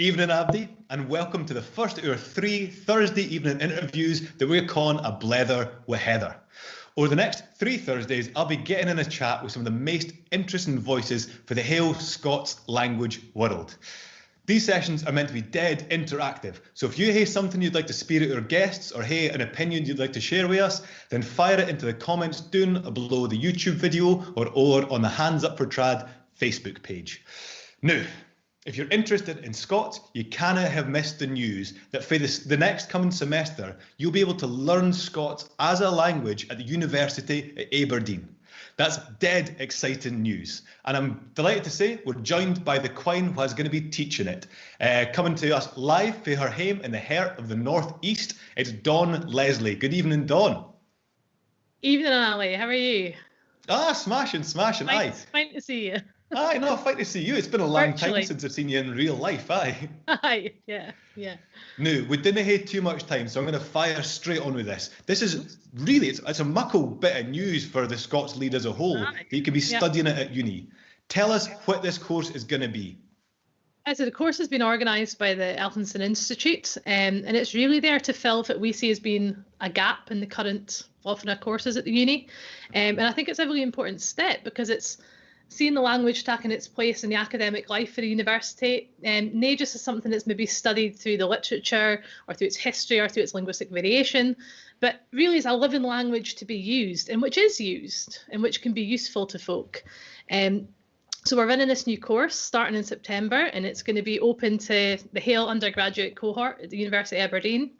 Evening, Abdi, and welcome to the first of our 3 Thursday evening interviews that we're calling A Blether with Heather. Over the next 3 Thursdays, I'll be getting in a chat with some of the most interesting voices for the whole Scots language world. These sessions are meant to be dead interactive, so if you have something you'd like to spear at our guests or hey an opinion you'd like to share with us, then fire it into the comments down below the YouTube video or over on the Hands Up for Trad Facebook page. Now, if you're interested in Scots, you cannot have missed the news that for the next coming semester, you'll be able to learn Scots as a language at the University at Aiberdeen. That's dead exciting news. And I'm delighted to say we're joined by the Queen who is going to be teaching it. Coming to us live for her home in the heart of the North East, it's Dawn Leslie. Good evening, Dawn. Evening, Ali. How are you? Smashing. Aye. Fine to see you. Aye, no, fine to see you. It's been a long time since I've seen you in real life, aye. Aye, yeah. Now, we didn't have too much time, so I'm going to fire straight on with this. This is really, it's a muckle bit of news for the Scots lead as a whole. That you could be studying it at uni. Tell us what this course is going to be. So the course has been organised by the Elphinstone Institute, and it's really there to fill what we see as being a gap in the current often courses at the uni. And I think it's a really important step because it's seeing the language taking its place in the academic life for the university, and not just as something that's maybe studied through the literature or through its history or through its linguistic variation, but really as a living language to be used and which is used and which can be useful to folk. So we're running this new course starting in September, and it's going to be open to the whole undergraduate cohort at the University of Aiberdeen.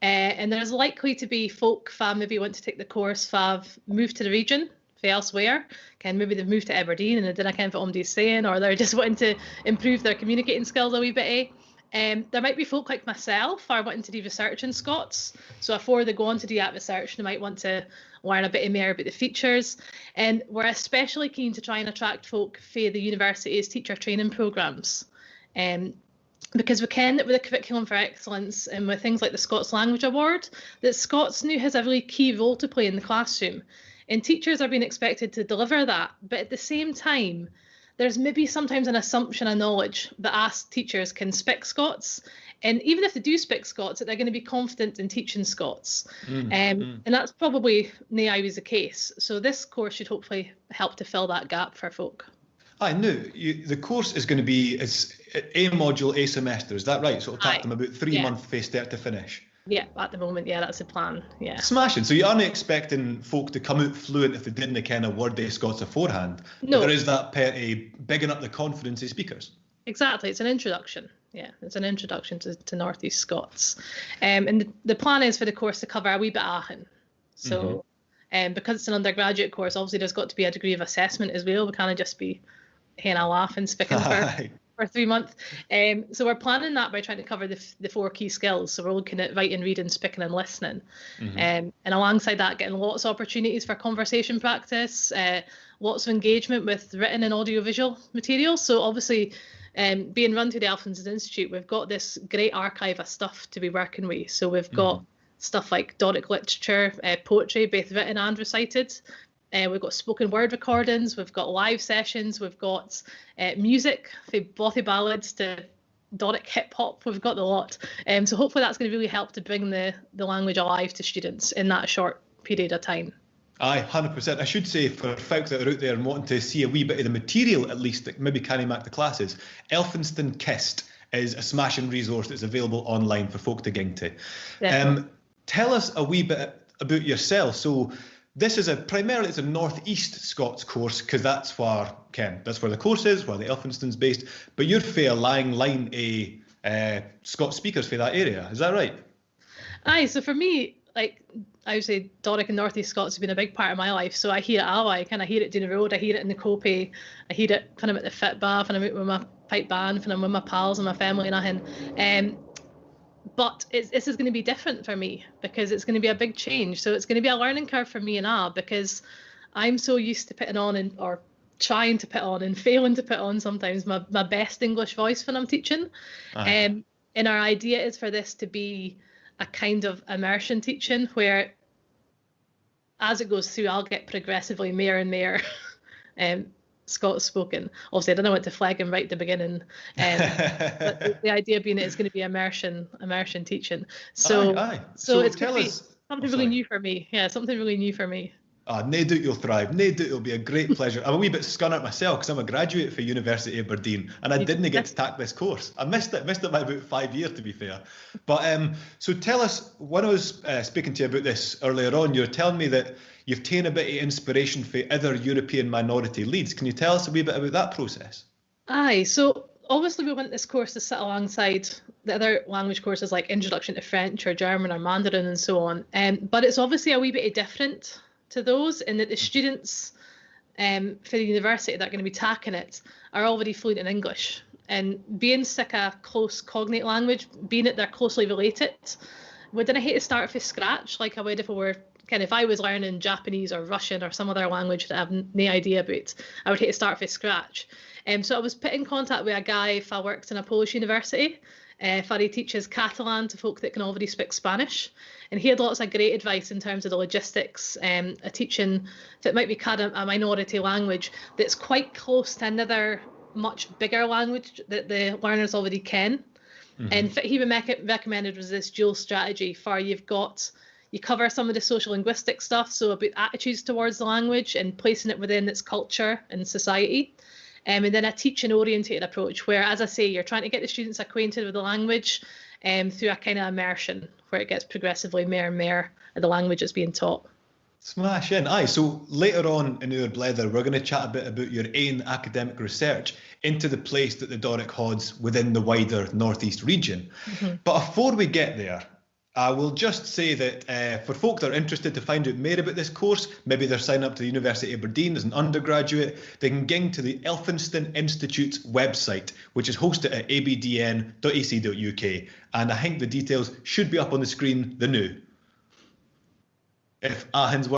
And there's likely to be folk who maybe want to take the course who have moved to the region elsewhere, maybe they've moved to Aberdeen and they didn't know what somebody's saying, or they're just wanting to improve their communicating skills a wee bit. There might be folk like myself who are wanting to do research in Scots, so before they go on to do that research they might want to learn a bit more about the features, and we're especially keen to try and attract folk for the university's teacher training programmes. Because we ken that with the Curriculum for Excellence and with things like the Scots Language Award, that Scots now has a really key role to play in the classroom. And teachers are being expected to deliver that. But at the same time, there's maybe sometimes an assumption of knowledge that us teachers can speak Scots. And even if they do speak Scots, that they're going to be confident in teaching Scots. And that's probably not always the case. So this course should hopefully help to fill that gap for folk. I know. The course is going to be it's a module, a semester. Is that right? So it'll take them about 3 months from start to finish. Yeah, at the moment, that's the plan, yeah. Smashing. So you aren't expecting folk to come out fluent if they didn't kind of word their Scots beforehand. No. But there is that part of bigging up the confidence of speakers. Exactly. It's an introduction. Yeah, it's an introduction to North East Scots. And the plan is for the course to cover a wee bit of Aachen. So because it's an undergraduate course, obviously there's got to be a degree of assessment as well. We can't just be laughing, speaking for 3 months. So we're planning that by trying to cover the 4 key skills. So we're looking at writing, reading, speaking and listening. And alongside that, getting lots of opportunities for conversation practice, lots of engagement with written and audiovisual materials. So obviously, being run through the Elphinstone Institute, we've got this great archive of stuff to be working with. So we've got stuff like Doric literature, poetry, both written and recited. We've got spoken word recordings, we've got live sessions, we've got music, from bothy ballads to Doric hip hop, we've got the lot. So hopefully that's going to really help to bring the language alive to students in that short period of time. Aye, 100%. I should say for folks that are out there and wanting to see a wee bit of the material at least that maybe can't make the classes, Elphinstone Kist is a smashing resource that's available online for folk to ging to. Tell us a wee bit about yourself. So this is primarily it's a Northeast Scots course because that's where the course is, where the Elphinstone's based. But you're for a long line of Scots speakers for that area, is that right? Aye, so for me, like I would say Doric and Northeast Scots have been a big part of my life. So I hear it all. I kind of hear it down the road, I hear it in the copy, I hear it when I'm at the fit bar, when I'm out with my pipe band, when I'm with my pals and my family and everything. But this is going to be different for me because it's going to be a big change. So it's going to be a learning curve for me and because I'm so used to putting on or trying to put on and failing to put on sometimes my best English voice when I'm teaching. And our idea is for this to be a kind of immersion teaching where as it goes through, I'll get progressively more and more Scots spoken. Obviously, I don't want to flag him right at the beginning, but the idea being that it's going to be immersion teaching. So, Aye. so it's going Tell to be us. something really new for me. Yeah, something really new for me. No doubt you'll thrive. No doubt it'll be a great pleasure. I'm a wee bit scunnered myself because I'm a graduate for University of Aberdeen and I didn't get to tack this course. I missed it by about 5 years, to be fair. But so tell us, when I was speaking to you about this earlier on, you were telling me that you've taken a bit of inspiration for other European minority leads. Can you tell us a wee bit about that process? Aye, so obviously we want this course to sit alongside the other language courses like Introduction to French or German or Mandarin and so on. But it's obviously a wee bit different to those, in that the students for the university that are going to be tackling it are already fluent in English. And being such a close cognate language, being that they're closely related, we didn't hate to start from scratch like I would if I was learning Japanese or Russian or some other language that I have no idea about. I would hate to start from scratch. So I was put in contact with a guy if I worked in a Polish university. He teaches Catalan to folk that can already speak Spanish. And he had lots of great advice in terms of the logistics, a teaching that might be kind of a minority language that's quite close to another much bigger language that the learners already can. Mm-hmm. And what he recommended was this dual strategy for you cover some of the social linguistic stuff, so about attitudes towards the language and placing it within its culture and society. And then a teaching orientated approach where, as I say, you're trying to get the students acquainted with the language through a kind of immersion where it gets progressively more and more of the language that's being taught. Smash in. Aye, so later on in our Blether, we're going to chat a bit about your own academic research into the place that the Doric holds within the wider Northeast region. Mm-hmm. But before we get there, I will just say that for folk that are interested to find out more about this course, maybe they're signing up to the University of Aberdeen as an undergraduate, they can ging to the Elphinstone Institute's website, which is hosted at abdn.ac.uk. And I think the details should be up on the screen, the new. If Ahin's